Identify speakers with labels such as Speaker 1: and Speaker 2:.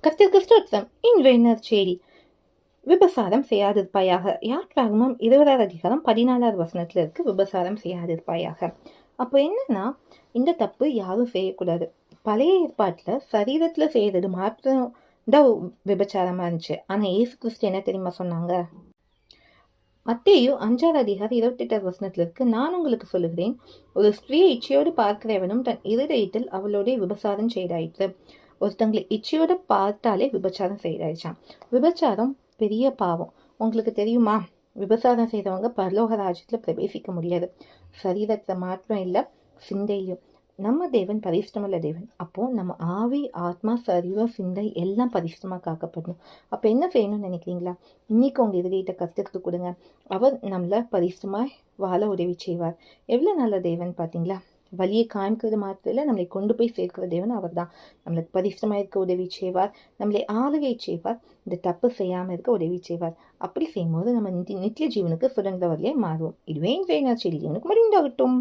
Speaker 1: கர்த்தருக்கு ஸ்தோத்திரம். இன்றைய செய்தி விபசாரம் செய்யாதிருப்பாயாக. யாத்ராகமம் 20:14 இருக்கு, விபசாரம் செய்யாதிருப்பாயாக. அப்போ என்னன்னா, இந்த தப்பு யாரும் செய்யக்கூடாது. பழைய ஏற்பாட்டுல சரீரத்துல செய்யறது மாத்திரம் தான் விபச்சாரமா இருந்துச்சு. ஆனா இயேசு கிறிஸ்து என்ன தெரியுமா சொன்னாங்க? மத்தேயு 5:28 இருக்கு, நான் உங்களுக்கு சொல்லுகிறேன், ஒரு ஸ்திரீயை இச்சையோடு பார்க்கிறவனும் தன் இருதயத்தில் அவளோட விபசாரம் செய்தாயிற்று. ஒருத்தங்களை இச்சையோட பார்த்தாலே விபச்சாரம் செய்தாயிடுச்சான். விபச்சாரம் பெரிய பாவம். உங்களுக்கு தெரியுமா? விபச்சாரம் செய்தவங்க பரலோக ராஜ்யத்துல பிரவேசிக்க முடியாது. சரீரத்துல மாற்றம் இல்லை, சிந்தையிலும். நம்ம தேவன் பரிசுத்தமுள்ள தேவன். அப்போ நம்ம ஆவி, ஆத்மா, சரீரம், சிந்தை எல்லாம் பரிசுத்தமா காக்கப்படணும். அப்ப என்ன செய்யணும்னு நினைக்கிறீங்களா? இன்னைக்கு உங்க இதயத்தை கத்துக்கிட்டு கொடுங்க. அவர் நம்மள பரிசுத்தமாய் வாழ உதவி செய்வார். எவ்வளவு நல்ல தேவன் பாத்தீங்களா? வழியை காண்கிறது மாத்திரம் நம்மளை கொண்டு போய் சேர்க்கிற தேவன் அவர் தான். நம்மளுக்கு பரிசுத்தமா இருக்க உதவி செய்வார், நம்மளை ஆளுகை செய்வார், இந்த தப்பு செய்யாம இருக்க உதவி செய்வார். அப்படி செய்யும்போது நம்ம நித்திய ஜீவனுக்கு சுதந்திரவர்களே மாறுவோம். இதுவே இன்றைய செய்தி. எனக்கு முடிந்தாகட்டும்.